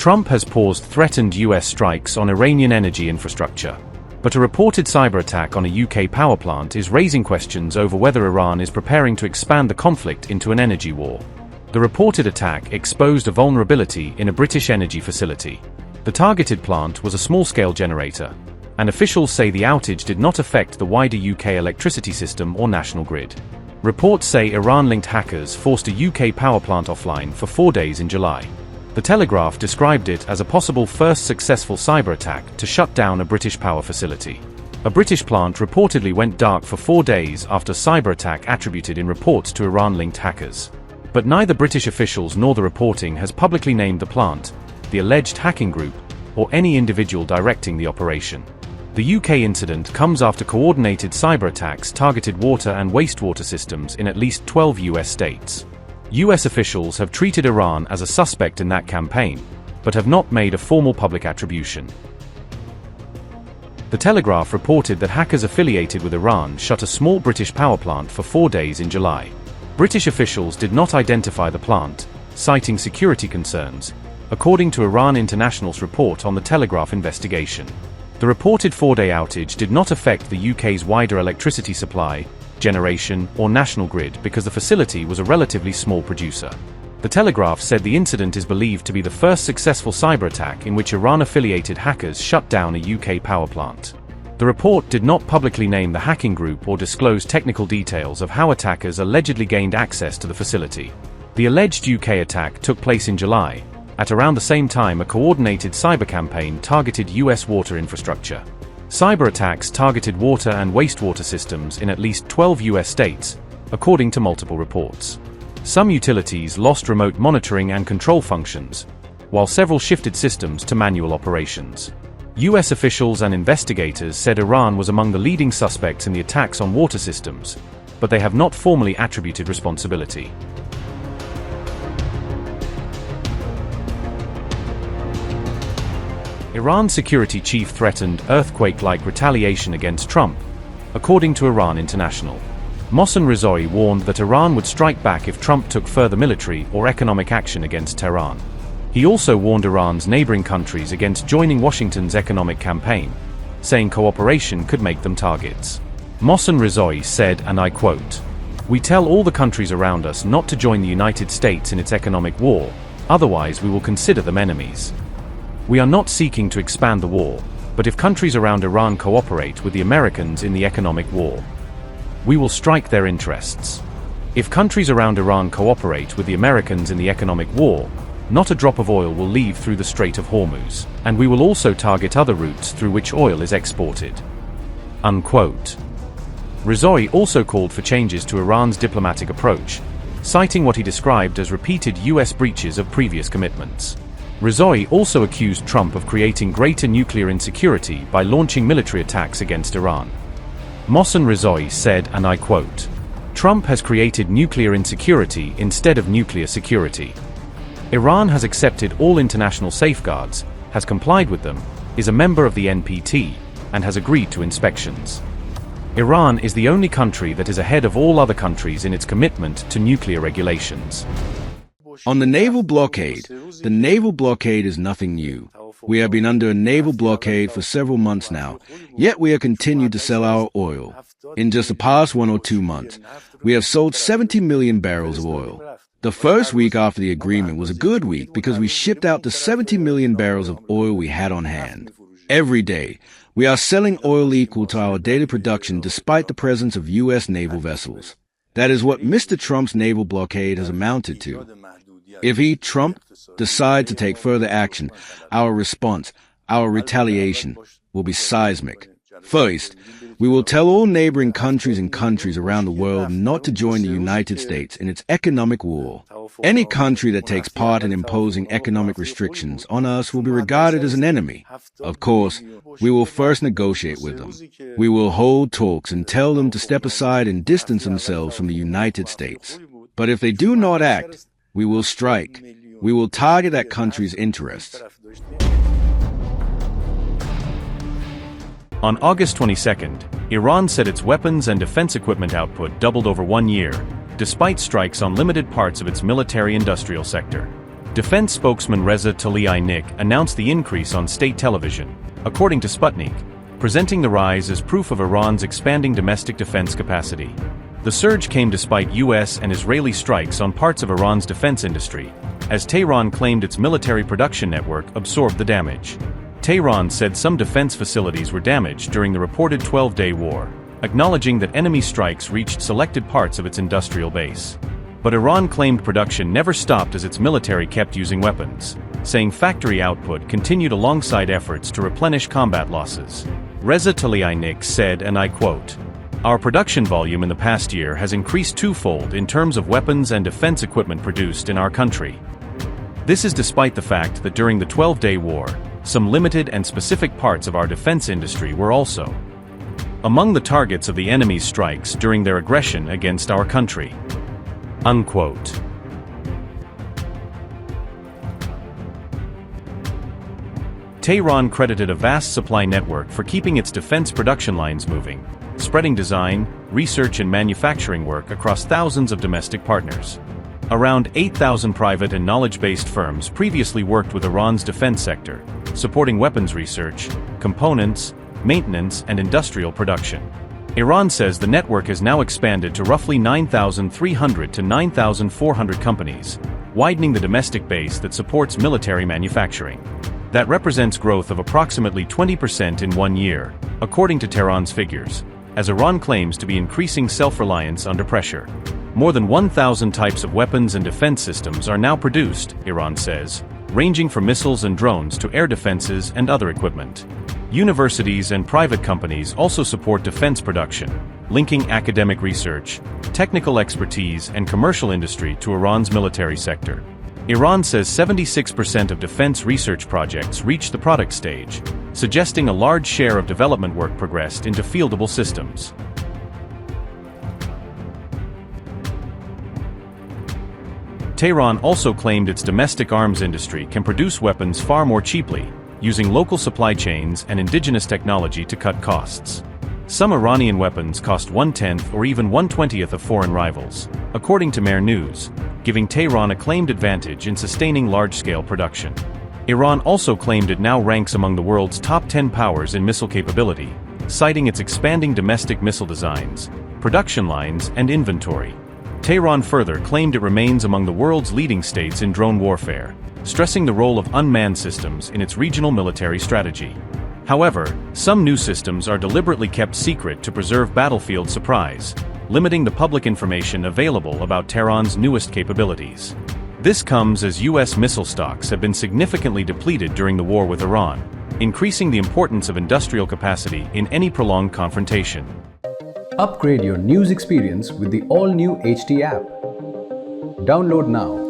Trump has paused threatened US strikes on Iranian energy infrastructure. But a reported cyber attack on a UK power plant is raising questions over whether Iran is preparing to expand the conflict into an energy war. The reported attack exposed a vulnerability in a British energy facility. The targeted plant was a small-scale generator, and officials say the outage did not affect the wider UK electricity system or national grid. Reports say Iran-linked hackers forced a UK power plant offline for 4 days in July. The Telegraph described it as a possible first successful cyber attack to shut down a British power facility. A British plant reportedly went dark for 4 days after cyber attack attributed in reports to Iran-linked hackers. But neither British officials nor the reporting has publicly named the plant, the alleged hacking group, or any individual directing the operation. The UK incident comes after coordinated cyber attacks targeted water and wastewater systems in at least 12 US states. US officials have treated Iran as a suspect in that campaign, but have not made a formal public attribution. The Telegraph reported that hackers affiliated with Iran shut a small British power plant for 4 days in July. British officials did not identify the plant, citing security concerns, according to Iran International's report on the Telegraph investigation. The reported 4-day outage did not affect the UK's wider electricity supply, generation, or national grid because the facility was a relatively small producer. The Telegraph said the incident is believed to be the first successful cyber attack in which Iran-affiliated hackers shut down a UK power plant. The report did not publicly name the hacking group or disclose technical details of how attackers allegedly gained access to the facility. The alleged UK attack took place in July. At around the same time, a coordinated cyber campaign targeted US water infrastructure. Cyber attacks targeted water and wastewater systems in at least 12 US states, according to multiple reports. Some utilities lost remote monitoring and control functions, while several shifted systems to manual operations. US officials and investigators said Iran was among the leading suspects in the attacks on water systems, but they have not formally attributed responsibility. Iran's security chief threatened earthquake-like retaliation against Trump, according to Iran International. Mohsen Rizoi warned that Iran would strike back if Trump took further military or economic action against Tehran. He also warned Iran's neighboring countries against joining Washington's economic campaign, saying cooperation could make them targets. Mohsen Rizoi said, and I quote, "We tell all the countries around us not to join the United States in its economic war, otherwise we will consider them enemies. We are not seeking to expand the war, but if countries around Iran cooperate with the Americans in the economic war, we will strike their interests. If countries around Iran cooperate with the Americans in the economic war, not a drop of oil will leave through the Strait of Hormuz, and we will also target other routes through which oil is exported." Unquote. Rizoi also called for changes to Iran's diplomatic approach, citing what he described as repeated US breaches of previous commitments. Rizoi also accused Trump of creating greater nuclear insecurity by launching military attacks against Iran. Mohsen Rizoi said, and I quote, "Trump has created nuclear insecurity instead of nuclear security. Iran has accepted all international safeguards, has complied with them, is a member of the NPT, and has agreed to inspections. Iran is the only country that is ahead of all other countries in its commitment to nuclear regulations." On the naval blockade, the naval blockade is nothing new. We have been under a naval blockade for several months now, yet we have continued to sell our oil. In just the past 1 or 2 months, we have sold 70 million barrels of oil. The first week after the agreement was a good week because we shipped out the 70 million barrels of oil we had on hand. Every day, we are selling oil equal to our daily production despite the presence of U.S. naval vessels. That is what Mr. Trump's naval blockade has amounted to. If he, Trump, decides to take further action, our response, our retaliation, will be seismic. First, we will tell all neighboring countries and countries around the world not to join the United States in its economic war. Any country that takes part in imposing economic restrictions on us will be regarded as an enemy. Of course, we will first negotiate with them. We will hold talks and tell them to step aside and distance themselves from the United States. But if they do not act, we will strike. We will target that country's interests. On August 22nd, Iran said its weapons and defense equipment output doubled over 1 year, despite strikes on limited parts of its military-industrial sector. Defense spokesman Reza Tlaib announced the increase on state television, according to Sputnik, presenting the rise as proof of Iran's expanding domestic defense capacity. The surge came despite US and Israeli strikes on parts of Iran's defense industry, as Tehran claimed its military production network absorbed the damage. Tehran said some defense facilities were damaged during the reported 12-day war, acknowledging that enemy strikes reached selected parts of its industrial base. But Iran claimed production never stopped as its military kept using weapons, saying factory output continued alongside efforts to replenish combat losses. Reza Tlaib said, and I quote, "Our production volume in the past year has increased twofold in terms of weapons and defense equipment produced in our country. This is despite the fact that during the 12-day war, some limited and specific parts of our defense industry were also among the targets of the enemy's strikes during their aggression against our country." Unquote. Tehran credited a vast supply network for keeping its defense production lines moving, spreading design, research and manufacturing work across thousands of domestic partners. Around 8,000 private and knowledge-based firms previously worked with Iran's defense sector, supporting weapons research, components, maintenance and industrial production. Iran says the network has now expanded to roughly 9,300 to 9,400 companies, widening the domestic base that supports military manufacturing. That represents growth of approximately 20% in 1 year, according to Tehran's figures, as Iran claims to be increasing self-reliance under pressure. More than 1,000 types of weapons and defense systems are now produced, Iran says, ranging from missiles and drones to air defenses and other equipment. Universities and private companies also support defense production, linking academic research, technical expertise and commercial industry to Iran's military sector. Iran says 76% of defense research projects reach the product stage, suggesting a large share of development work progressed into fieldable systems. Tehran also claimed its domestic arms industry can produce weapons far more cheaply, using local supply chains and indigenous technology to cut costs. Some Iranian weapons cost 1/10 or even 1/20 of foreign rivals, according to Mer News, giving Tehran a claimed advantage in sustaining large-scale production. Iran also claimed it now ranks among the world's top 10 powers in missile capability, citing its expanding domestic missile designs, production lines and inventory. Tehran further claimed it remains among the world's leading states in drone warfare, stressing the role of unmanned systems in its regional military strategy. However, some new systems are deliberately kept secret to preserve battlefield surprise, limiting the public information available about Tehran's newest capabilities. This comes as U.S. missile stocks have been significantly depleted during the war with Iran, increasing the importance of industrial capacity in any prolonged confrontation. Upgrade your news experience with the all-new HT app. Download now.